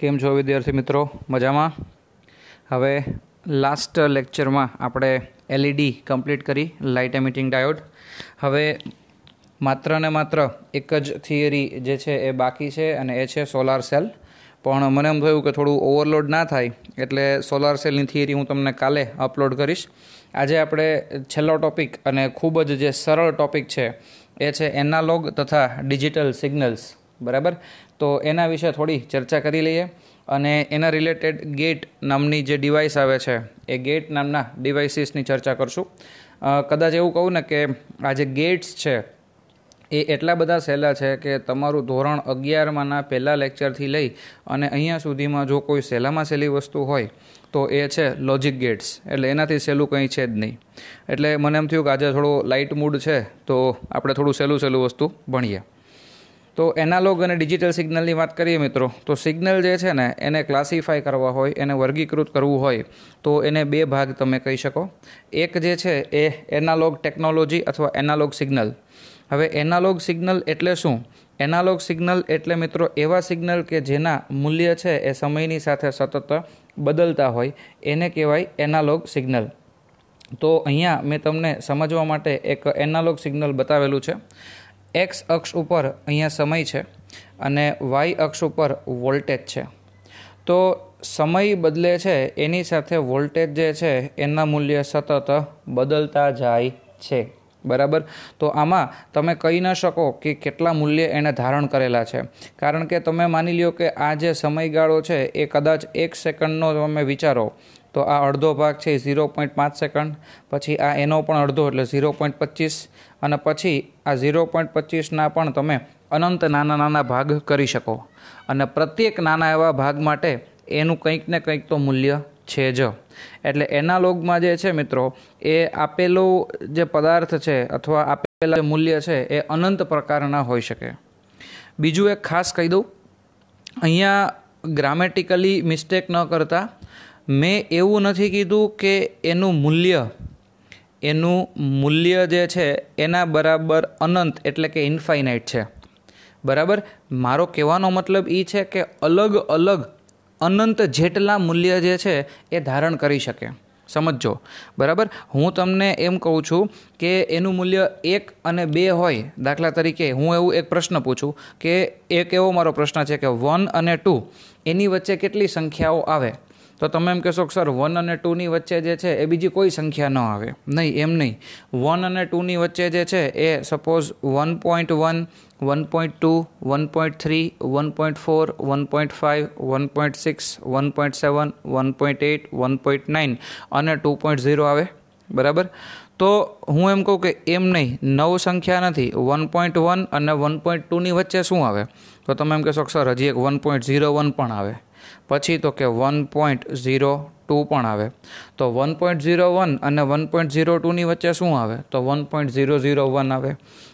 કેમ છો વિદ્યાર્થી મિત્રો? મજામાં? હવે લાસ્ટ લેક્ચરમાં આપણે એલઈડી કમ્પ્લીટ કરી, લાઇટ એમિટિંગ ડાયોડ. હવે માત્ર ને માત્ર એક જ થિયરી જે છે એ બાકી છે અને એ છે સોલાર સેલ. પણ મને એમ થયું કે થોડું ઓવરલોડ ના થાય એટલે સોલાર સેલની થિયરી હું તમને કાલે અપલોડ કરીશ. આજે આપણે છેલ્લો ટોપિક અને ખૂબ જ જે સરળ ટોપિક છે એ છે એનાલોગ તથા ડિજિટલ સિગ્નલ્સ. બરાબર, તો એના વિશે થોડી ચર્ચા કરી લઈએ અને એના રિલેટેડ ગેટ નામની જે ડિવાઇસ આવે છે એ ગેટ નામના ડિવાઇસીસની ચર્ચા કરશું. કદાચ એવું કહું ને કે આ જે ગેટ્સ છે એ એટલા બધા સહેલા છે કે તમારું ધોરણ 11માંના પહેલાં લેક્ચરથી લઈ અને અહીંયા સુધીમાં જો કોઈ સહેલામાં સહેલી વસ્તુ હોય તો એ છે લોજિક ગેટ્સ. એટલે એનાથી સહેલું કંઈ છે જ નહીં. એટલે મને એમ થયું કે આજે થોડું લાઇટ મૂડ છે તો આપણે થોડું સહેલું વસ્તુ ભણીએ. તો એનાલોગ અને ડિજિટલ સિગ્નલની વાત કરીએ મિત્રો, તો સિગ્નલ જે છે ને એને ક્લાસિફાય કરવા હોય, એને વર્ગીકૃત કરવું હોય તો એને બે ભાગ તમે કહી શકો. એક જે છે એ એનાલોગ ટેકનોલોજી અથવા એનાલોગ સિગ્નલ. હવે એનાલોગ સિગ્નલ એટલે શું? એનાલોગ સિગ્નલ એટલે મિત્રો એવા સિગ્નલ કે જેના મૂલ્ય છે એ સમયની સાથે સતત બદલતા હોય એને કહેવાય એનાલોગ સિગ્નલ. તો અહીંયા મેં તમને સમજવા માટે એક એનાલોગ સિગ્નલ બતાવેલું છે. એક્સ અક્ષ ઉપર અહીંયા સમય છે અને વાય અક્ષ ઉપર વોલ્ટેજ છે. તો સમય બદલે છે એની સાથે વોલ્ટેજ જે છે એના મૂલ્ય સતત બદલતા જાય છે. બરાબર, તો આમાં તમે કહી ન શકો કે કેટલા મૂલ્ય એણે ધારણ કરેલા છે, કારણ કે તમે માની લ્યો કે આ જે સમયગાળો છે એ કદાચ 1 સેકન્ડનો તમે વિચારો તો આ અડધો ભાગ છે 0.5 સેકન્ડ, પછી આ એનો પણ અડધો એટલે 0.25 અને પછી આ 0.25ના પણ તમે અનંત નાના ભાગ કરી શકો અને પ્રત્યેક નાના એવા ભાગ માટે એનું કંઈક ને કંઈક તો મૂલ્ય છે જ. એટલે એનાલોગમાં જે છે મિત્રો એ આપેલો જે પદાર્થ છે અથવા આપેલા જે મૂલ્ય છે એ અનંત પ્રકારના હોઈ શકે. બીજું એક ખાસ કહી દઉં, અહીંયા ગ્રામેટિકલી મિસ્ટેક ન કરતા. મેં એવું નથી કીધું કે એનું મૂલ્ય જે છે એના બરાબર અનંત એટલે કે ઇન્ફાઇનાઇટ છે. બરાબર, મારો કહેવાનો મતલબ એ છે કે અલગ અલગ અનંત જેટલા મૂલ્ય જે છે એ ધારણ કરી શકે. સમજો, બરાબર. હું તમને એમ કહું છું કે એનું મૂલ્ય 1 અને 2 હોય. દાખલા તરીકે હું એવું એક પ્રશ્ન પૂછું કે એક એવો મારો પ્રશ્ન છે કે 1 અને 2 એની વચ્ચે કેટલી સંખ્યાઓ આવે? તો તમે એમ કહેશો કે સર 1 અને 2ની વચ્ચે જે છે એ બીજી કોઈ સંખ્યા ન આવે. નહીં, એમ નહીં. 1 અને 2ની વચ્ચે જે છે એ સપોઝ 1.1, 1.2, 1.3, 1.4, 1.5, 1.6, 1.7, 1.8, 1.9 અને 2.0 આવે. બરાબર, તો હું એમ કહું કે એમ નહીં, 9 સંખ્યા નથી. 1.1 અને 1.2ની વચ્ચે શું આવે? તો તમે એમ કહેશો કે સર હજી એક 1.01 પણ આવે. પછી તો કે 1.02 પણ આવે. તો 1.01 અને 1.02ની વચ્ચે શું આવે? તો 1.001 આવે.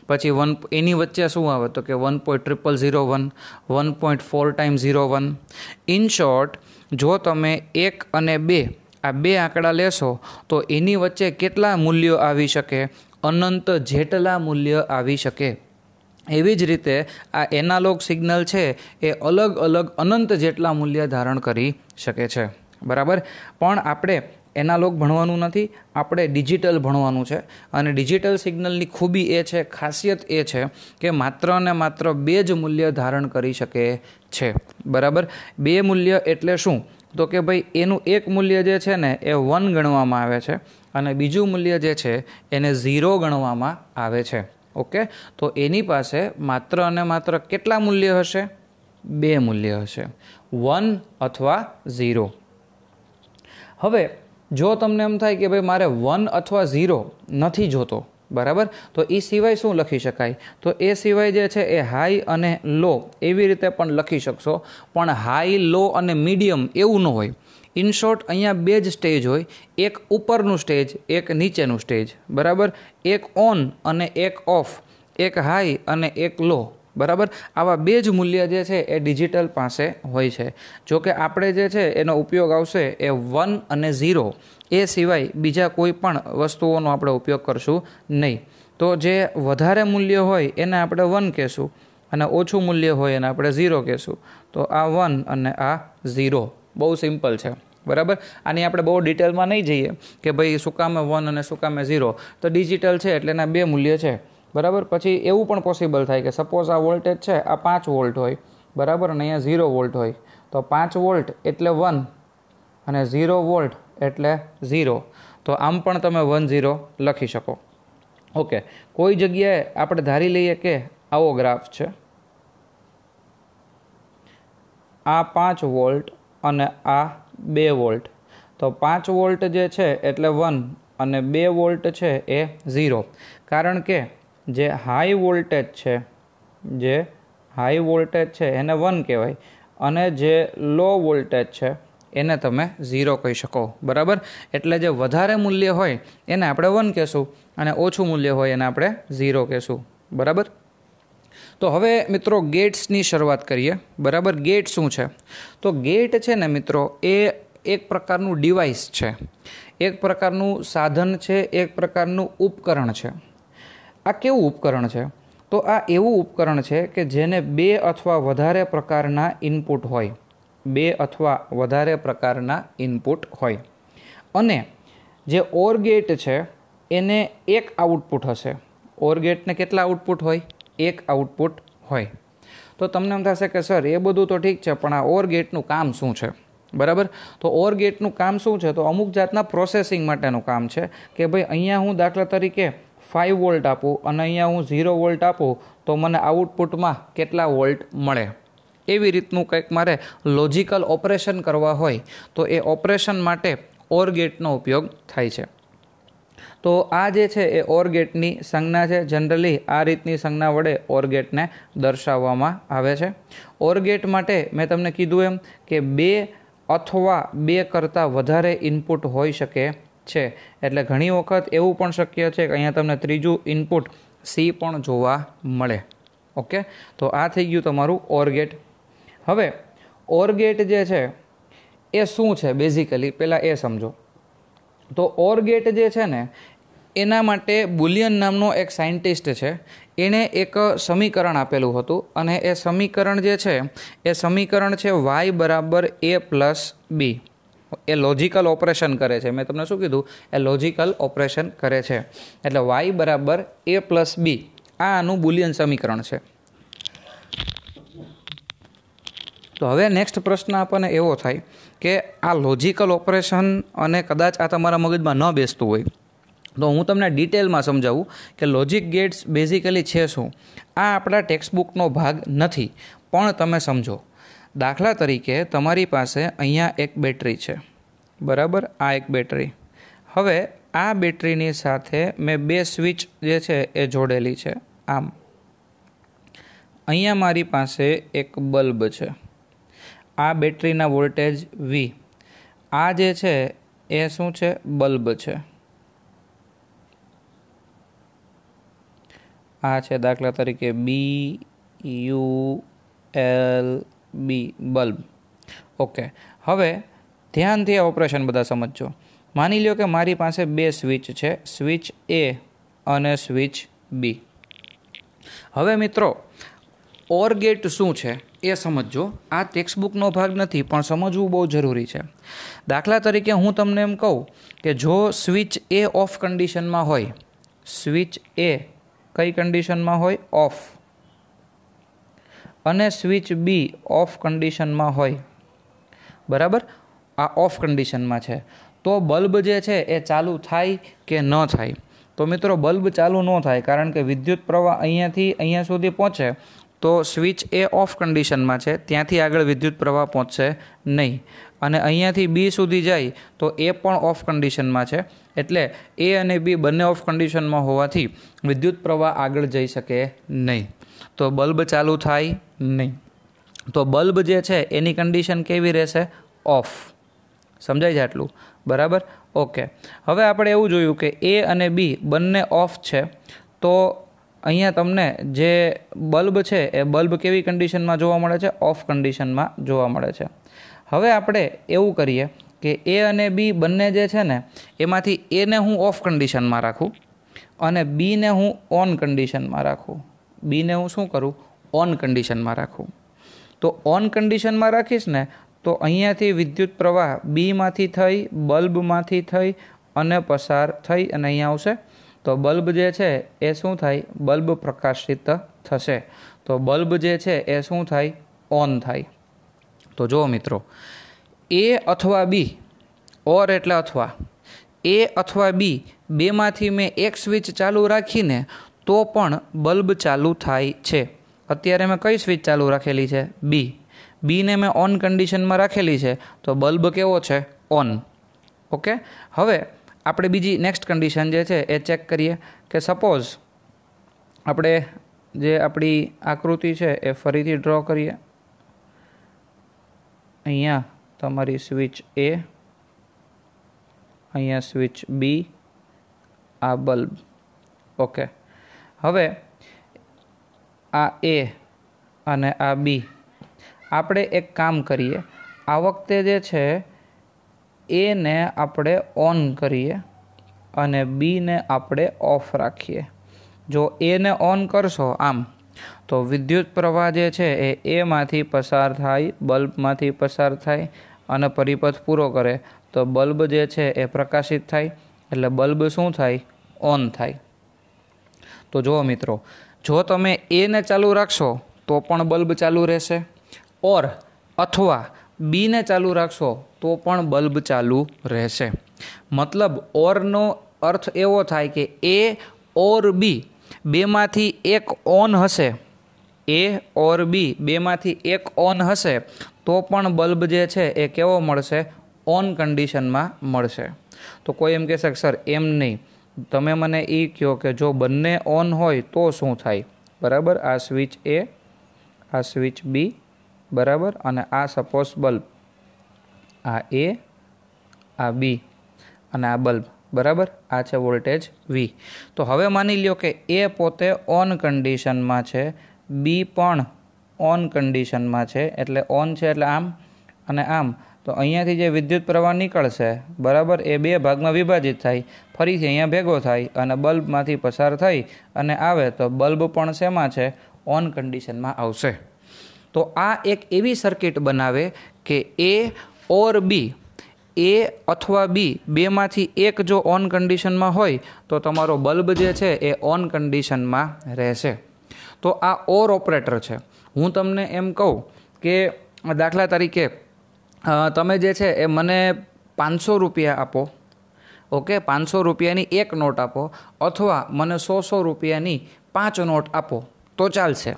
પછી એની વચ્ચે શું આવે? તો કે 1.0001, 1.4 ટાઈમ્સ 01. ઇન શોર્ટ, જો તમે 1 અને 2 આ બે આંકડા લેશો તો એની વચ્ચે કેટલા મૂલ્યો આવી શકે? અનંત જેટલા મૂલ્ય આવી શકે. એવી જ રીતે આ એનાલોગ સિગ્નલ છે એ અલગ અલગ અનંત જેટલા મૂલ્ય ધારણ કરી શકે છે. બરાબર, પણ આપણે એનાલોગ ભણવાનું નથી, આપણે ડિજિટલ ભણવાનું છે. અને ડિજિટલ સિગ્નલની ખૂબી એ છે, ખાસિયત એ છે કે માત્ર ને માત્ર 2 જ મૂલ્ય ધારણ કરી શકે છે. બરાબર, 2 મૂલ્ય એટલે શું? તો કે ભાઈ એનું એક મૂલ્ય જે છે ને એ 1 ગણવામાં આવે છે અને બીજું મૂલ્ય જે છે એને 0 ગણવામાં આવે છે. ઓકે, તો એની પાસે માત્ર અને માત્ર કેટલા મૂલ્ય હશે? 2 મૂલ્ય હશે, 1 અથવા 0. હવે જો તમને એમ થાય કે ભાઈ મારે 1 અથવા 0 નથી જોતો, બરાબર, તો એ સિવાય શું લખી શકાય? તો એ સિવાય જે છે એ હાઈ અને લો એવી રીતે પણ લખી શકશો. પણ હાઈ, લો અને મીડિયમ એવું ન હોય. ઇન શોર્ટ, અહીંયા 2 જ સ્ટેજ હોય, એક ઉપરનું સ્ટેજ, એક નીચેનું સ્ટેજ. બરાબર, એક ઓન અને એક ઓફ, એક હાઈ અને એક લો. બરાબર, આવા 2 જ મૂલ્ય જે છે એ ડિજિટલ પાસે હોય છે. જો કે આપણે જે છે એનો ઉપયોગ આવશે એ 1 અને 0 એ સિવાય બીજા કોઈ પણ વસ્તુઓનો આપણે ઉપયોગ કરશું નહીં. તો જે વધારે મૂલ્ય હોય એને આપણે 1 કહેશું અને ઓછું મૂલ્ય હોય એને આપણે 0 કહેશું. તો આ 1 અને આ 0. બહુ સિમ્પલ છે, બરાબર. આની આપણે બહુ ડિટેલમાં નહીં જઈએ કે ભાઈ શું કામે 1 અને શું કામે 0. તો ડિજિટલ છે એટલે એના 2 મૂલ્ય છે, બરાબર. પછી એવું પણ પોસિબલ થાય કે સપોઝ આ વોલ્ટેજ છે, આ 5 વોલ્ટ હોય, બરાબર, અને અહીંયા 0 વોલ્ટ હોય. તો 5 વોલ્ટ એટલે 1 અને 0 વોલ્ટ એટલે 0. તો આમ પણ તમે 1 0 લખી શકો. ઓકે, કોઈ જગ્યાએ આપણે ધારી લઈએ કે આવો ગ્રાફ છે, આ 5 વોલ્ટ અને આ 2 વોલ્ટ. તો 5 વોલ્ટ જે છે એટલે 1 અને 2 વોલ્ટ છે એ 0. કારણ કે જે હાઈ વોલ્ટેજ છે એને 1 કહેવાય અને જે લો વોલ્ટેજ છે એને તમે 0 કહી શકો, બરાબર. એટલે જે વધારે મૂલ્ય હોય એને આપણે 1 કહેશું અને ઓછું મૂલ્ય હોય એને આપણે 0 કહેશું, બરાબર. તો હવે મિત્રો ગેટ્સની શરૂઆત કરીએ, બરાબર. ગેટ શું છે? તો ગેટ છે ને મિત્રો એ એક પ્રકારનું ડિવાઇસ છે, એક પ્રકારનું સાધન છે, એક પ્રકારનું ઉપકરણ છે. આ કેવું ઉપકરણ છે? તો આ એવું ઉપકરણ છે કે જેને 2 અથવા વધારે પ્રકારના ઇનપુટ હોય, 2 અથવા વધારે પ્રકારના ઇનપુટ હોય. અને જે ઓર ગેટ છે એને એક આઉટપુટ હશે. ઓર ગેટને કેટલા આઉટપુટ હોય? એક આઉટપુટ હોય. તો તમને એમ થશે કે સર એ બધું તો ઠીક છે, પણ આ ઓર ગેટનું કામ શું છે, બરાબર. તો ઓર ગેટનું કામ શું છે? તો અમુક જાતના પ્રોસેસિંગ માટેનું કામ છે કે ભાઈ અહીંયા હું દાખલા તરીકે 5 વોલ્ટ આપું અને અહીંયા હું 0 વોલ્ટ આપું તો મને આઉટપુટમાં કેટલા વોલ્ટ મળે. એવી રીતનું કંઈક મારે લોજિકલ ઓપરેશન કરવા હોય તો એ ઓપરેશન માટે ઓર ગેટનો ઉપયોગ થાય છે. તો આ જે છે એ ઓર ગેટની સંજ્ઞા છે. જનરલી આ રીતની સંજ્ઞા વડે ઓર ગેટને દર્શાવવામાં આવે છે. ઓર ગેટ માટે મેં તમને કીધું એમ કે 2 અથવા 2 કરતાં વધારે ઇનપુટ હોઈ શકે છે. એટલે ઘણી વખત એવું પણ શક્ય છે કે અહીંયા તમને ત્રીજું ઇનપુટ સી પણ જોવા મળે. ઓકે, તો આ થઈ ગયું તમારું ઓર ગેટ. હવે ઓર ગેટ જે છે એ શું છે બેઝિકલી પહેલાં એ સમજો. તો ઓર ગેટ જે છે ને એના માટે બુલિયન નામનો એક સાયન્ટિસ્ટ છે, એણે એક સમીકરણ આપેલું હતું અને એ સમીકરણ જે છે એ સમીકરણ છે y બરાબર a પ્લસ બી. એ લોજિકલ ઓપરેશન કરે છે. મેં તમને શું કીધું? એ લોજિકલ ઓપરેશન કરે છે. એટલે y બરાબર a પ્લસ બી આ આનું બુલિયન સમીકરણ છે. તો હવે નેક્સ્ટ પ્રશ્ન આપણને એવો થાય કે આ લોજિકલ ઓપરેશન અને કદાચ આ તમારા મગજમાં ન બેસતું હોય તો હું તમને ડિટેલમાં સમજાવું કે લોજિક ગેટ્સ બેઝિકલી છે શું. આ આપણા ટેક્સ્ટબુકનો ભાગ નથી, પણ તમે સમજો. દાખલા તરીકે તમારી પાસે અહીંયા એક બેટરી છે, બરાબર. આ એક બેટરી. હવે આ બેટરીની સાથે મેં 2 સ્વિચ જે છે એ જોડેલી છે આમ. અહીંયા મારી પાસે એક બલ્બ છે. આ બેટરીના વોલ્ટેજ V. આ જે છે એ શું છે? બલ્બ છે. આ છે દાખલા તરીકે BULB, બલ્બ. ઓકે, હવે ધ્યાનથી આ ઓપરેશન બધા સમજો. માની લો કે મારી પાસે 2 સ્વિચ છે, સ્વિચ A અને સ્વિચ B. હવે મિત્રો ઓર ગેટ શું છે એ સમજો. આ ટેક્સ્ટબુકનો ભાગ નથી, પણ સમજવું બહુ જરૂરી છે. દાખલા તરીકે હું તમને એમ કહું કે જો સ્વિચ A ઓફ કન્ડિશનમાં હોય, સ્વિચ A કઈ કન્ડિશનમાં હોય? ઓફ. અને સ્વિચ B ઓફ કન્ડિશનમાં હોય, બરાબર. આ ઓફ કન્ડિશનમાં છે. તો બલ્બ જે છે એ ચાલુ થાય કે ન થાય? તો મિત્રો બલ્બ ચાલુ ન થાય, કારણ કે વિદ્યુત પ્રવાહ અહીંયાથી અહીંયા સુધી પહોંચે તો સ્વિચ એ ઓફ કન્ડિશનમાં છે, ત્યાંથી આગળ વિદ્યુત પ્રવાહ પહોંચશે નહીં. અને અહીંયાથી B સુધી જાય તો એ પણ ઓફ કન્ડિશનમાં છે. એટલે A અને B બંને ઓફ કન્ડિશનમાં હોવાથી વિદ્યુત પ્રવાહ આગળ જઈ શકે નહીં. તો બલ્બ ચાલુ થાય નહીં. તો બલ્બ જે છે એની કન્ડિશન કેવી રહેશે? ઓફ. સમજાય છે આટલું? બરાબર. ઓકે, હવે આપણે એવું જોયું કે A અને B બંને ઓફ છે. તો અહીંયા તમને જે બલ્બ છે એ બલ્બ કેવી કન્ડિશનમાં જોવા મળે છે? ઓફ કન્ડિશનમાં જોવા મળે છે. હવે આપણે એવું કરીએ કે A અને B બંને જે છે ને એમાંથી Aને હું ઓફ કન્ડિશનમાં રાખું અને Bને હું ઓન કન્ડિશનમાં રાખું. Bને હું શું કરું? ઓન કન્ડિશનમાં રાખું. તો ઓન કન્ડિશનમાં રાખીશ ને તો અહીંયાથી વિદ્યુત પ્રવાહ બીમાંથી થઈ બલ્બમાંથી થઈ અને પસાર થઈ અને અહીંયા આવશે. તો બલ્બ જે છે એ શું થાય? બલ્બ પ્રકાશિત થશે. તો બલ્બ જે છે એ શું થાય? ઓન થાય. તો જુઓ મિત્રો, એ અથવા બી, ઓર એટલે અથવા, એ અથવા બી બેમાંથી મેં એક સ્વિચ ચાલુ રાખીને તો પણ બલ્બ ચાલુ થાય છે. અત્યારે મેં કઈ સ્વિચ ચાલુ રાખેલી છે? બી. બીને મેં ઓન કન્ડિશનમાં રાખેલી છે તો બલ્બ કેવો છે? ઓન. ઓકે. હવે આપણે બીજી નેક્સ્ટ કન્ડિશન જે છે એ ચેક કરીએ કે સપોઝ આપણે જે આપણી આકૃતિ છે એ ફરીથી ડ્રો કરીએ. અહીંયા તમારી સ્વિચ એ, અહીંયા સ્વિચ બી, આ બલ્બ. ઓકે. હવે આ એ અને આ બી, આપણે એક કામ કરીએ. આ વખતે જે છે એને આપણે ઓન કરીએ અને બીને આપણે ઓફ રાખીએ. જો એને ઓન કરશો આમ, તો વિદ્યુત પ્રવાહ જે છે એ એમાંથી પસાર થાય, બલ્બમાંથી પસાર થાય અને પરિપથ પૂરો કરે તો બલ્બ જે છે એ પ્રકાશિત થાય. એટલે બલ્બ શું થાય? ઓન થાય. તો જુઓ મિત્રો, જો તમે એને ચાલુ રાખશો તો પણ બલ્બ ચાલુ રહેશે, ઓર અથવા બીને ચાલુ રાખશો તો પણ બલ્બ ચાલુ રહેશે. મતલબ ઓરનો અર્થ એવો થાય કે એ ઓર બી બેમાંથી એક ઓન હશે, એ ઓર બી બેમાંથી એક ઓન હશે તો પણ બલ્બ જે છે એ કેવો મળશે? ઓન કન્ડિશનમાં મળશે. તો કોઈ એમ કહેશે કે સર એમ નહીં, તમે મને એ કહો કે જો બંને ઓન હોય તો શું થાય? બરાબર. આ સ્વિચ એ, આ સ્વિચ બી, બરાબર, અને આ સપોઝ બલ્બ, આ એ, આ બી અને આ બલ્બ, બરાબર. આ છે વોલ્ટેજ વી. તો હવે માની લ્યો કે એ પોતે ઓન કન્ડિશનમાં છે, બી પણ ઓન કન્ડિશનમાં છે. એટલે ઓન છે એટલે આમ અને આમ. તો અહીંયાથી જે વિદ્યુત પ્રવાહ નીકળશે, બરાબર, એ બે ભાગમાં વિભાજિત થાય, ફરીથી અહીંયા ભેગો થાય અને બલ્બમાંથી પસાર થઈ અને આવે તો બલ્બ પણ શેમાં છે? ઓન કન્ડિશનમાં આવશે. તો આ એક એવી સર્કિટ બનાવે કે એ ઓર બી, એ અથવા બી બેમાંથી એક જો ઓન કન્ડિશનમાં હોય તો તમારો બલ્બ જે છે એ ઓન કન્ડિશનમાં રહેશે. તો આ ઓર ઓપરેટર છે. હું તમને એમ કહું કે દાખલા તરીકે તમે જે છે એ મને 500 રૂપિયા આપો, ઓકે, 500 રૂપિયાની એક નોટ આપો, અથવા મને 100 રૂપિયાની 5 નોટ આપો તો ચાલશે.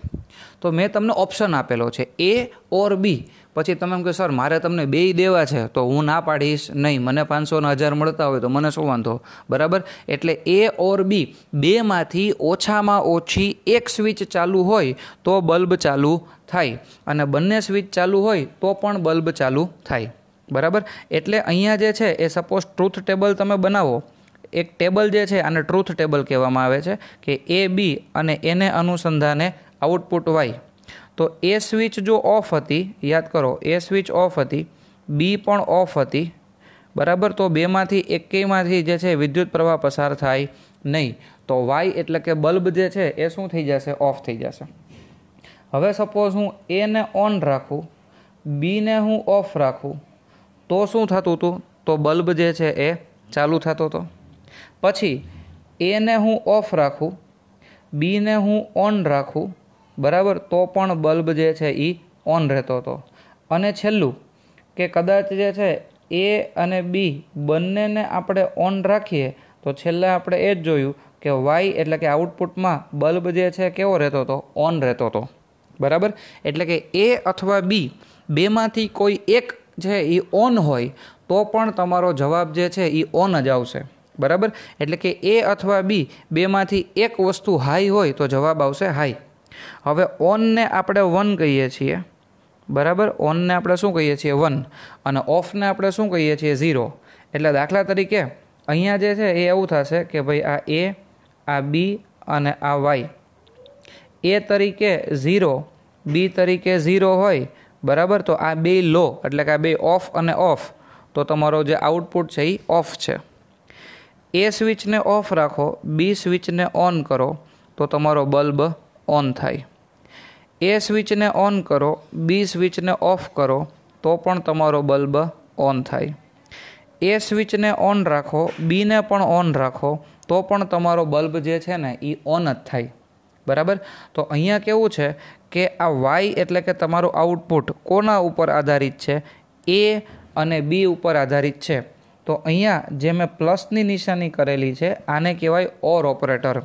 તો મેં તમને ઓપ્શન આપેલો છે એ ઓર બી. પછી તમે એમ કહો સર મારે તમને બેય દેવા છે, તો હું ના પાડીશ નહીં. મને 500 ને 1000 મળતા હોય તો મને શું વાંધો? બરાબર. એટલે એ ઓર બી બેમાંથી ઓછામાં ઓછી એક સ્વિચ ચાલુ હોય તો બલ્બ ચાલુ થાય, અને બંને સ્વિચ ચાલુ હોય તો પણ બલ્બ ચાલુ થાય. બરાબર. એટલે અહીંયા જે છે એ સપોઝ ટ્રુથ ટેબલ તમે બનાવો. એક ટેબલ જે છે આને ટ્રુથ ટેબલ કહેવામાં આવે છે કે એ બી અને એને અનુસંધાને આઉટપુટ વાય. તો એ સ્વિચ જો ઓફ હતી, યાદ કરો, એ સ્વિચ ઓફ હતી, બી પણ ઓફ હતી, બરાબર. તો બેમાંથી એકેયમાંથી જે છે વિદ્યુત પ્રવાહ પસાર થાય નહીં. તો વાય એટલે કે બલ્બ જે છે એ શું થઈ જશે? ઓફ થઈ જશે. હવે સપોઝ હું એને ઓન રાખું, બીને હું ઓફ રાખું તો શું થતું હતું? તો બલ્બ જે છે એ ચાલુ થતો હતો. પછી એને હું ઓફ રાખું, બીને હું ઓન રાખું, બરાબર, તો પણ બલ્બ જે છે એ ઓન રહેતો હતો. અને છેલ્લું કે કદાચ જે છે એ અને બી બંનેને આપણે ઓન રાખીએ તો છેલ્લે આપણે એ જ જોયું કે વાય એટલે કે આઉટપુટમાં બલ્બ જે છે કેવો રહેતો હતો? ઓન રહેતો હતો. બરાબર. એટલે કે એ અથવા બી બેમાંથી કોઈ એક છે એ ઓન હોય તો પણ તમારો જવાબ જે છે એ ઓન જ આવશે. બરાબર. એટલે કે એ અથવા બી બેમાંથી એક વસ્તુ હાઈ હોય તો જવાબ આવશે હાઈ. હવે ઓનને આપણે 1 કહીએ છીએ, બરાબર. ઓનને આપણે શું કહીએ છીએ? 1. અને ઓફને આપણે શું કહીએ છીએ? 0. એટલે દાખલા તરીકે અહીંયા જે છે એ એવું થશે કે ભાઈ આ એ, આ બી અને આ વાય એ તરીકે 0, બી તરીકે 0 હોય, બરાબર. તો આ બે લો એટલે કે આ બે ઓફ અને ઓફ, તો તમારો જે આઉટપુટ છે એ ઓફ છે. એ સ્વિચને ઓફ રાખો, બી સ્વિચને ઓન કરો તો તમારો બલ્બ ઓન થાય. ए स्विचने ऑन करो, बी स्विचने ऑफ करो तो पण तमारो बल्ब ऑन थाय। ए स्विचने ऑन राखो, बी ने पण ऑन राखो तो पण तमारो बल्ब जे छे ने ई ऑन ज थाय। बराबर। तो अहींया केवुं छे के आ वाय एटले के तमारो आउटपुट कोना उपर आधारित छे? ए अने बी उपर आधारित छे। तो अहींया जे मैं प्लसनी निशानी करेली छे आने कहेवाय ओर ऑपरेटर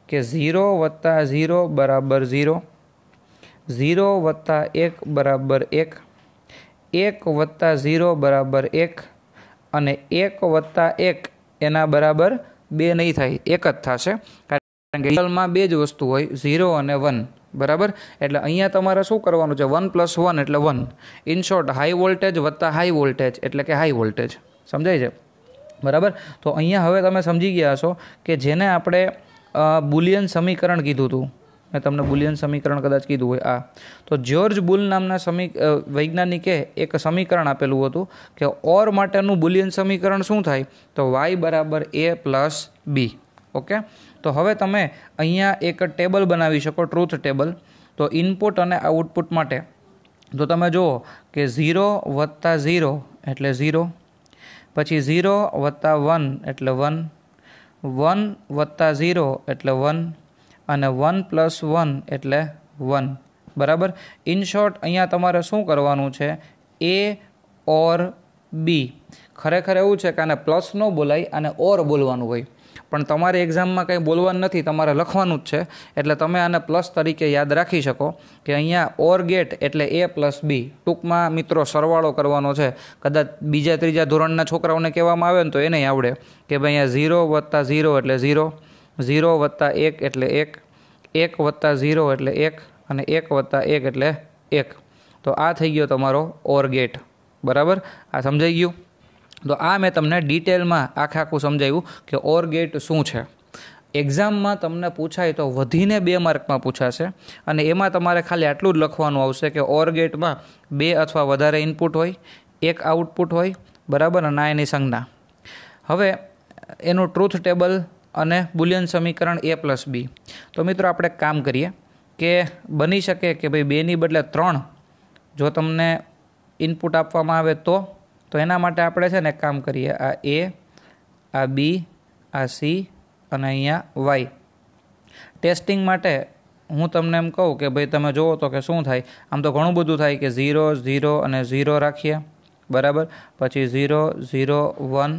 के 0 + 0 = 0, 0 + 1 = 1, 1 + 0 = 1 અને 1 + 1 एना बराबर 2 नहीं थाय, एक ज थशे कारण के रियलमां बे ज वस्तु होय 0 અને 1। बराबर। एटले अहींया तमारे शुं करवानुं छे? 1 + 1 एटले 1। इन शॉर्ट हाई वोल्टेज वत्ता हाई वोल्टेज एटले के हाई वोल्टेज। समझाय छे? बराबर। तो अहींया हवे तमे समजी गया हशो के जेने आपणे बुलियन समीकरण कीधुं हतुं, मैं तमने बुलियन समीकरण कदाच कीधुं होय आ, तो जॉर्ज बुल नामना वैज्ञानिके एक समीकरण आपेलुं हतुं के ओर माटेनुं बुलियन समीकरण शुं थाय? तो y = a + b। ओके। तो हवे तमे अहींया एक टेबल बनावी शको, ट्रूथ टेबल। तो इनपुट अने आउटपुट माटे तो तमे जुओ के 0 + 0 एटले 0, पछी 0 + 1 एटले 1, 1 + 0 एटले 1 અને 1 + 1 એટલે 1। बराबर। इन शॉर्ट अहींया तमारे शुं करवानुं छे? ए और बी। खरेखर एवुं छे के आने प्लस न बोलाय आने ओर बोलवानुं होय, पण तमारे एक्जाममां कंई बोलवानुं नथी, तमारे लखवानुं ज छे। एटले तमे आने प्लस तरीके याद राखी शको के अहींया ओर गेट एटले ए + बी। टूंकमां मित्रों सरवाळो करवानो छे। कदाच बीजा त्रीजा धोरणना छोकराओने कहेवामां आवे ने तो एने आवडे के भाई अहींया 0 + 0 एटले 0, 0 + 1 एटले 1, 1 + 0 एटले 1 અને 1 + 1 એટલે 1। तो आ थई गयो तमारो ओर गेट। बराबर। आ समजाई गयुं? तो आ मैं तमने डिटेलमां आखे आखुं समजाव्युं के ओर गेट शुं छे। एक्जाममां तमने पूछाय तो वधीने 2 मार्कमां पूछाशे અને એમાં તમારે ખાલી આટલું જ લખવાનું આવશે કે ઓર ગેટમાં 2 અથવા વધારે ઇનપુટ હોય, 1 આઉટપુટ હોય। બરાબર। અને આ એની સંજ્ઞા। હવે એનું ટ્રુથ ટેબલ અને બુલિયન સમીકરણ a + b। તો મિત્રો આપણે કામ કરીએ કે બની શકે કે ભાઈ 2 ની બદલે 3 જો તમને ઇનપુટ આપવામાં આવે તો એના માટે આપણે છે ને એક કામ કરીએ, આ a, આ b, આ c અને અહીંયા y। ટેસ્ટિંગ માટે હું તમને એમ કહું કે ભાઈ તમે જુઓ તો કે શું થાય? આમ તો ઘણું બધું થાય કે 0 0 અને 0 રાખીએ। બરાબર। પછી 0 0 1,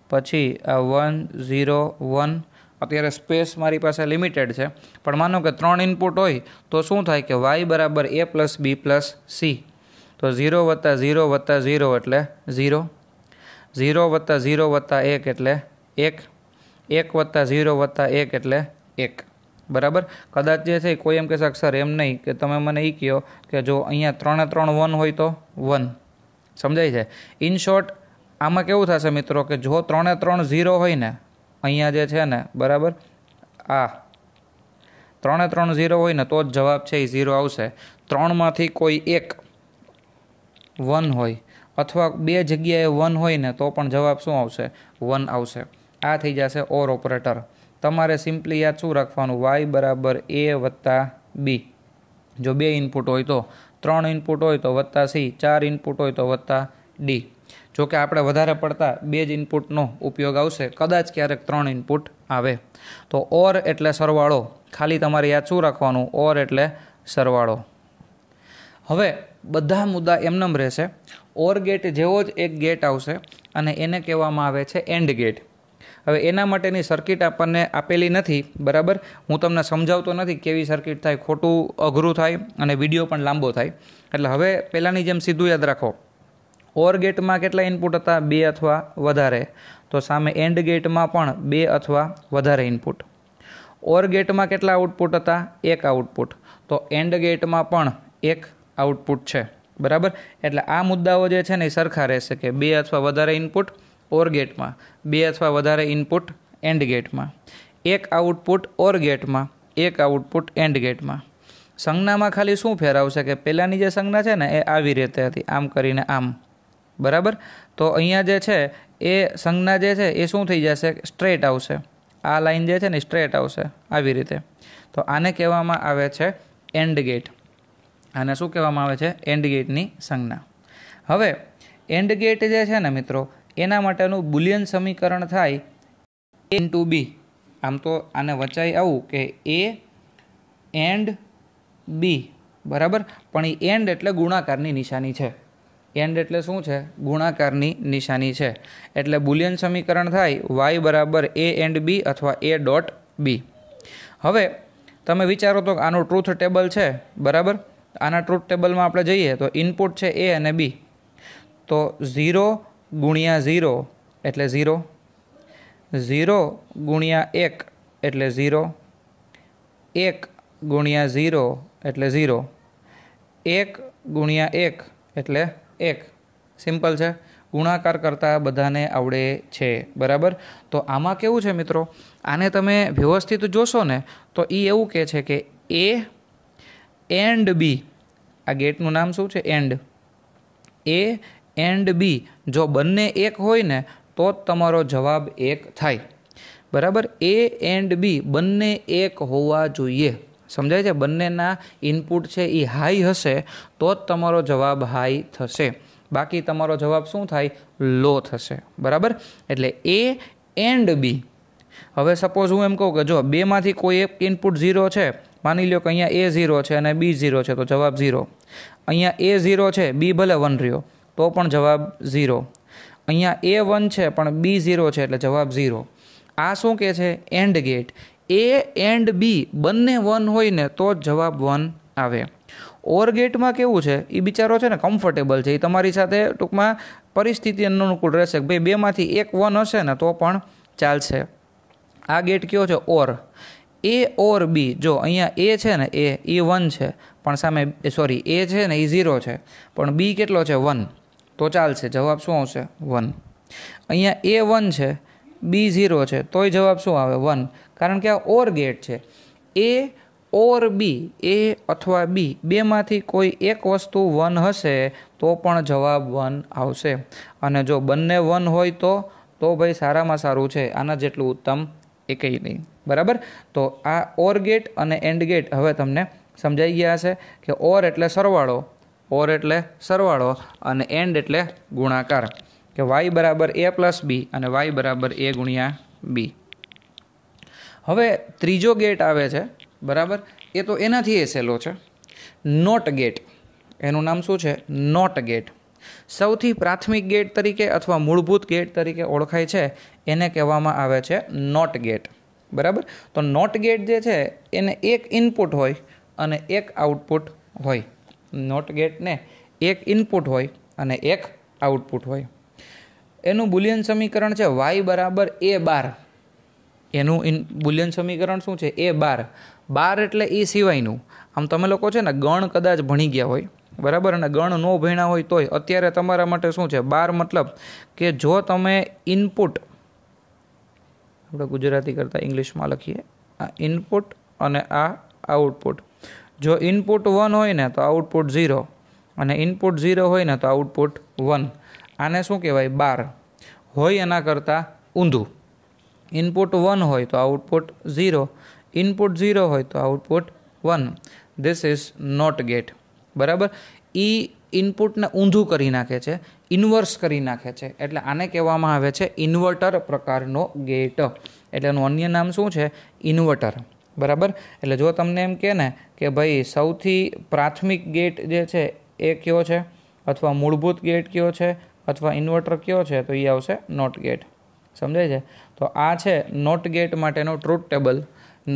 પછી આ 1 0 1। અત્યારે સ્પેસ મારી પાસે લિમિટેડ છે, પણ માનો કે 3 ઇનપુટ હોય તો શું થાય કે y = a + b + c। તો 0 + 0 + 0 એટલે 0, 0 + 0 + 1 એટલે 1, 1 + 0 + 1 એટલે 1। बराबर। कदाच जे छे कोई एम कहे सर एम नहीं कि तमे मने ई कहो कि जो अहींया 3 3 1 होय तो 1। समझाय छे? इन शॉर्ट आमां केवुं थशे मित्रों के जो 3 3 0 होय ने अहींया जे छे ने, बराबर, आ 3 3 0 होय ने तो ज जवाब छे 0 आवशे। 3 मांथी कोई एक 1 होय अथवा 2 जग्याए 1 होय ने तो पण जवाब शुं आवशे? 1 आवशे। आ थई जशे ओर ऑपरेटर। तमारे सिम्पली याद शुं राखवानुं? y = a + b। जो 2 इनपुट होय तो, 3 इनपुट होय तो वत्ता c, 4 इनपुट होय तो वत्ता d। जो कि आपणे वधारे पड़ता 2 ज इनपुटनो उपयोग आवशे, कदाच क्यारेक 3 इनपुट आवे। तो ओर एटले सरवाळो। खाली तमारे याद शुं राखवानुं? ओर एटले सरवाळो। हवे बधा मुद्दा एमनेम रहेशे। ओर गेट जेवो ज एक गेट आवशे અને એને કહેવામાં આવે છે એન્ડ ગેટ। હવે એના માટેની સર્કિટ આપણને આપેલી નથી। બરાબર। હું તમને સમજાવતો નથી કેવી સર્કિટ થાય, ખોટું અઘરું થાય અને વિડીયો પણ લાંબો થાય। એટલે હવે પહેલાંની જેમ સીધું યાદ રાખો। ઓર गेटમાં કેટલા ઇનપુટ હતા? 2 અથવા વધારે। તો સામે એન્ડ गेटમાં પણ 2 અથવા વધારે ઇનપુટ। ઓર गेटમાં કેટલા આઉટપુટ હતા? 1 આઉટપુટ। તો એન્ડ गेटમાં પણ 1 આઉટપુટ છે। બરાબર। એટલે આ મુદ્દાઓ જે છે ને એ સરખા રહેશે કે 2 અથવા વધારે ઇનપુટ ઓર गेटમાં, 2 અથવા વધારે ઇનપુટ એન્ડ गेटમાં, 1 આઉટપુટ ઓર गेटમાં, 1 આઉટપુટ એન્ડ गेटમાં। સંજ્ઞામાં ખાલી શું ફેર આવશે કે પહેલાંની જે સંજ્ઞા છે ને એ આવી રીતે હતી, આમ કરીને આમ। બરાબર। તો અહીંયા જે છે એ સંજ્ઞા જે છે એ શું થઈ જશે? સ્ટ્રેટ આવશે। આ લાઈન જે છે ને સ્ટ્રેટ આવશે આવી રીતે। તો આને કહેવામાં આવે છે એન્ડ गेट। આને શું કહેવામાં આવે છે? એન્ડ ગેટની સંજ્ઞા. હવે એન્ડ ગેટ જે છે ને મિત્રો, એના માટેનું બુલિયન સમીકરણ થાય a ઇન્ટુ બી. આમ તો આને વચાઈ આવું કે એ એન્ડ બી, બરાબર. પણ એ એન્ડ એટલે ગુણાકારની નિશાની છે. એન્ડ એટલે શું છે? ગુણાકારની નિશાની છે. એટલે બુલિયન સમીકરણ થાય વાય બરાબર એ એન્ડ બી અથવા એ ડોટ બી. હવે તમે વિચારો તો આનું ટ્રુથ ટેબલ છે, બરાબર. આના ટ્રુથ ટેબલમાં આપણે જઈએ તો ઇનપુટ છે એ અને બી. તો 0 ગુણ્યા 0 એટલે 0, 0 ગુણ્યા 1 એટલે 0, 1 ગુણ્યા 0 એટલે 0, 1 ગુણ્યા 1 એટલે 1. સિમ્પલ છે. ગુણાકાર કરતાં બધાને આવડે છે, બરાબર. તો આમાં કેવું છે મિત્રો, આને તમે વ્યવસ્થિત જોશો ને તો એ એવું કહે છે કે એ એન્ડ બી, આ ગેટનું નામ શું છે? એન્ડ. એ એન્ડ બી જો બંને 1 હોય ને તો જ તમારો જવાબ 1 થાય, બરાબર. એ એન્ડ બી બંને 1 હોવા જોઈએ. સમજાય છે? બંનેના ઇનપુટ છે એ હાઈ હશે તો જ તમારો જવાબ હાઈ થશે, બાકી તમારો જવાબ શું થાય? લો થશે, બરાબર. એટલે એ એન્ડ બી. હવે સપોઝ હું એમ કહું કે જો બેમાંથી કોઈ એક ઇનપુટ 0 છે, માની લો કે અહીંયા એ 0 છે અને બી 0 છે, તો જવાબ 0. અહીંયા એ 0 છે, બી ભલે 1 રહ્યો તો પણ જવાબ 0. અહીંયા એ 1 છે પણ બી 0 છે એટલે જવાબ 0. આ શું કહે છે? And gate. એ એન્ડ બી બંને 1 હોય ને તો જ જવાબ 1 આવે. ઓર ગેટમાં કેવું છે? એ બિચારો છે ને કમ્ફર્ટેબલ છે, એ તમારી સાથે ટૂંકમાં પરિસ્થિતિ અનુકૂળ રહેશે કે ભાઈ બેમાંથી એક 1 હશે ને તો પણ ચાલશે. આ ગેટ કયો છે? ઓર. એ ઓર બી. જો અહીંયા એ છે ને એ 1 છે પણ સામે સોરી એ છે ને એ 0 છે પણ બી કેટલો છે? 1, તો ચાલશે. જવાબ શું આવશે? 1. અહીંયા એ 1 છે, બી 0 છે, તોય જવાબ શું આવે? 1. કારણ કે આ ઓર ગેટ છે. એ ઓર બી, એ અથવા બી બેમાંથી કોઈ એક વસ્તુ 1 હશે તો પણ જવાબ 1 આવશે. અને જો બંને 1 હોય તો ભાઈ સારામાં સારું છે, આના જેટલું ઉત્તમ એકેય નહીં, બરાબર. તો આ ઓર ગેટ અને એન્ડ ગેટ હવે તમને સમજાઈ ગયા હશે કે ઓર એટલે સરવાળો, ઓર એટલે સરવાળો અને એન્ડ એટલે ગુણાકાર, કે વાય બરાબર એ પ્લસ બી અને વાય બરાબર એ ગુણ્યા બી. હવે ત્રીજો ગેટ આવે છે, બરાબર. એ તો એનાથી એ સહેલો છે, નોટ ગેટ. એનું નામ શું છે? Not gate. સૌથી પ્રાથમિક ગેટ તરીકે અથવા મૂળભૂત ગેટ તરીકે ઓળખાય છે, એને કહેવામાં આવે છે નોટ ગેટ, બરાબર. તો નોટ ગેટ જે છે એને એક ઇનપુટ હોય અને એક આઉટપુટ હોય. નોટ ગેટને એક ઇનપુટ હોય અને એક આઉટપુટ હોય. એનું બુલિયન સમીકરણ છે વાય બરાબર એ બાર. એનું બુલિયન સમીકરણ શું છે? એ બાર. બાર એટલે એ સિવાયનું. આમ તમે લોકો છે ને ગણ કદાચ ભણી ગયા હોય, બરાબર, અને ગણ ન ભણ્યા હોય તોય અત્યારે તમારા માટે શું છે? બાર મતલબ કે જો તમે ઇનપુટ, આપણે ગુજરાતી કરતાં ઇંગ્લિશમાં લખીએ, આ ઇનપુટ અને આ આઉટપુટ. જો ઇનપુટ 1 હોય ને તો આઉટપુટ 0 અને ઇનપુટ 0 હોય ને તો આઉટપુટ 1. આને શું કહેવાય? બાર. હોય એના કરતાં ઊંધું. ઇનપુટ 1 હોય તો આઉટપુટ 0, ઇનપુટ 0 હોય તો output 1. This is not gate, બરાબર. ઇનપુટને ઊંધું કરી નાખે છે, ઇન્વર્સ કરી નાખે છે, એટલે આને કહેવામાં આવે છે ઇન્વર્ટર પ્રકારનો ગેટ. એટલે એનું અન્ય નામ શું છે? ઇન્વર્ટર, બરાબર. એટલે જો તમને એમ કહે ને કે ભાઈ સૌથી પ્રાથમિક ગેટ જે છે એ કયો છે, અથવા મૂળભૂત ગેટ કયો છે, અથવા ઇન્વર્ટર કયો છે, તો એ આવશે નોટ ગેટ. સમજાય છે? તો આ છે નોટ ગેટ માટેનો ટ્રુથ ટેબલ.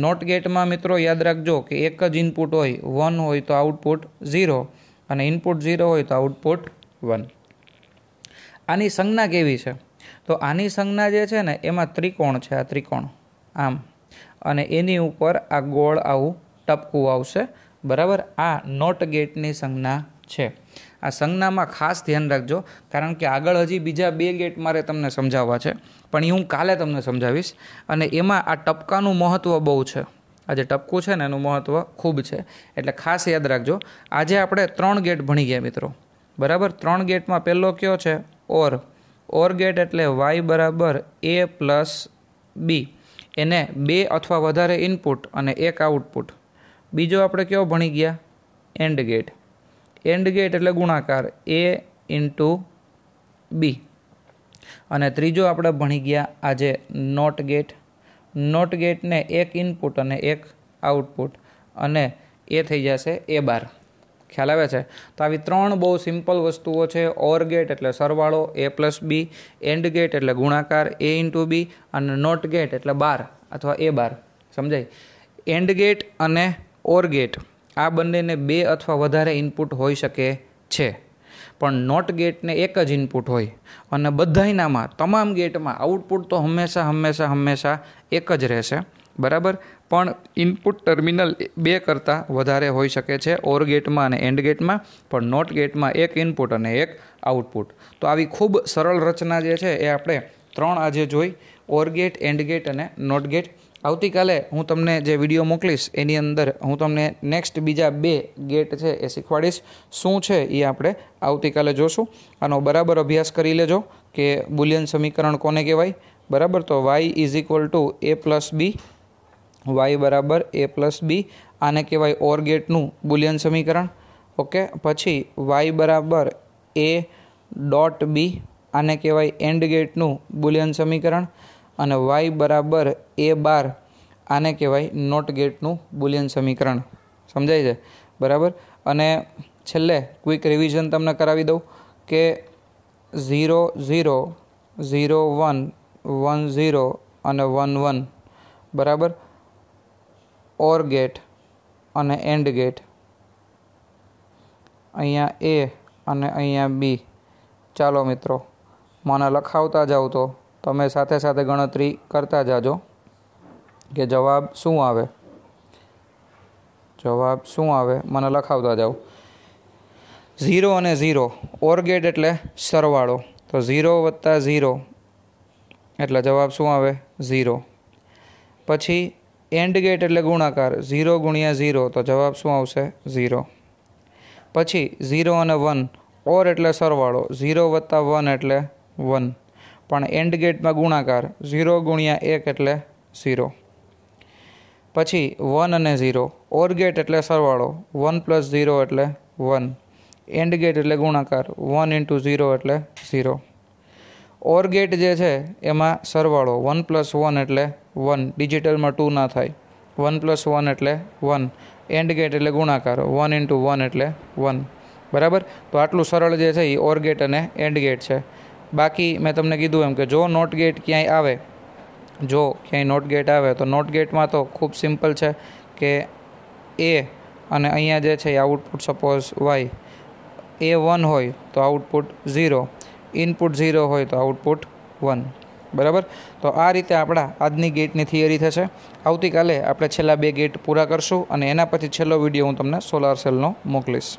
નોટ ગેટમાં મિત્રો યાદ રાખજો કે એક જ ઇનપુટ હોય, 1 હોય તો આઉટપુટ 0 અને ઇનપુટ 0 હોય તો આઉટપુટ 1. આની સંજ્ઞા કેવી છે? તો આની સંજ્ઞા જે છે ને એમાં ત્રિકોણ છે, આ ત્રિકોણ આમ, અને એની ઉપર આ ગોળ આવું ટપકું આવશે, બરાબર. આ નોટ ગેટની સંજ્ઞા છે. આ સંજ્ઞામાં ખાસ ધ્યાન રાખજો, કારણ કે આગળ હજી બીજા 2 ગેટ મારે તમને સમજાવવા છે, પણ એ હું કાલે તમને સમજાવીશ. અને એમાં આ ટપકાનું મહત્ત્વ બહુ છે. આ જે ટપકું છે ને એનું મહત્ત્વ ખૂબ છે, એટલે ખાસ યાદ રાખજો. આજે આપણે 3 ગેટ ભણી ગયા મિત્રો, બરાબર. 3 ગેટમાં પહેલો કયો છે? ઓર. ઓર ગેટ એટલે વાય બરાબર એ પ્લસ બી. એને 2 અથવા વધારે ઇનપુટ અને એક આઉટપુટ. બીજો આપણે કયો ભણી ગયા? And gate. એન્ડ ગેટ એટલે ગુણાકાર A ઇન્ટુ B. અને ત્રીજો આપણે ભણી ગયા આજે નોટ ગેટ. નોટ ગેટને એક ઇનપુટ અને એક આઉટપુટ, અને એ થઈ જશે A બાર. ખ્યાલ આવે છે? તો આવી ત્રણ બહુ સિમ્પલ વસ્તુઓ છે. ઓર ગેટ એટલે સરવાળો A plus B, and gate એટલે ગુણાકાર A ઇન્ટુ B, અને નોટ ગેટ એટલે બાર અથવા A બાર. સમજાય? એન્ડ ગેટ અને ઓર ગેટ આ બંનેને બે અથવા વધારે ઇનપુટ હોઈ શકે છે, પણ નોટ ગેટને એક જ ઇનપુટ હોય, અને બધાયનામાં તમામ ગેટમાં આઉટપુટ તો હંમેશા એક જ રહેશે. બરાબર? પણ ઇનપુટ ટર્મિનલ બે કરતાં વધારે હોઈ શકે છે ઓર ગેટમાં અને એન્ડ ગેટમાં, પણ નોટ ગેટમાં એક ઇનપુટ અને એક આઉટપુટ. તો આવી ખૂબ સરળ રચના જે છે એ આપણે ત્રણ આજે જોઈ: ઓર ગેટ, એન્ડ ગેટ અને નોટ ગેટ. આવતીકાલે હું તમને જે વિડીયો મોકલીશ એની અંદર હું તમને નેક્સ્ટ બીજા બે ગેટ છે એ શીખવાડીશ. શું છે એ આપણે આવતીકાલે જોશું. આનો બરાબર અભ્યાસ કરી લેજો કે બુલિયન સમીકરણ કોને કહેવાય. બરાબર? તો y is equal to A plus B, y બરાબર A પ્લસ B, આને કહેવાય ઓર ગેટનું બુલિયન સમીકરણ. ઓકે. પછી y બરાબર A ડોટ B, આને કહેવાય એન્ડ ગેટનું બુલિયન સમીકરણ. અને y બરાબર A બાર, આને કહેવાય નોટ ગેટનું બુલિયન સમીકરણ. સમજાય છે? બરાબર? અને છેલ્લે ક્વિક રિવિઝન તમને કરાવી દઉં કે 0 0 0 1 1 0 અને 1 1. બરાબર? ઓર ગેટ અને એન્ડ ગેટ, અહીંયા A અને અહીંયા B. ચાલો મિત્રો, મને લખાવતા જાઓ તો તમે સાથે સાથે ગણતરી કરતા જાજો કે જવાબ શું આવે. જવાબ શું આવે મને લખાવતા જાઓ. 0 અને 0 ઓર ગેટ એટલે સરવાળો, તો 0 વત્તા 0 એટલે જવાબ શું આવે? 0. પછી એન્ડ ગેટ એટલે ગુણાકાર, 0 ગુણ્યા 0 તો જવાબ શું આવશે? 0. પછી 0 અને 1 ઓર એટલે સરવાળો, 0 વત્તા 1 એટલે 1, પણ એન્ડ ગેટમાં ગુણાકાર, 0 ગુણ્યા 1 એટલે 0. પછી 1 અને 0 ઓર ગેટ એટલે સરવાળો, 1 પ્લસ 0 એટલે 1, એન્ડ ગેટ એટલે ગુણાકાર, 1 ઇન્ટુ 0 એટલે 0. ઓર ગેટ જે છે એમાં સરવાળો, 1 પ્લસ 1 એટલે 1, ડિજિટલમાં 2 ના થાય, 1 પ્લસ 1 એટલે 1, એન્ડ ગેટ એટલે ગુણાકાર, 1 ઇન્ટુ 1 એટલે 1. બરાબર? તો આટલું સરળ જે છે એ ઓર ગેટ અને એન્ડ ગેટ છે. બાકી મેં તમને કીધું એમ કે જો નોટ ગેટ ક્યાંય આવે, તો નોટ ગેટમાં તો ખૂબ સિમ્પલ છે કે A અને અહીંયા જે છે એ આઉટપુટ સપોઝ y, A 1 હોય તો આઉટપુટ 0, ઇનપુટ 0 હોય તો આઉટપુટ 1. બરાબર? તો આ રીતે આપણા આજની ગેટની થિયરી થશે. આવતીકાલે આપણે છેલ્લા બે ગેટ પૂરા કરશું અને એના પછી છેલ્લો વિડીયો હું તમને સોલાર સેલનો મોકલીશ.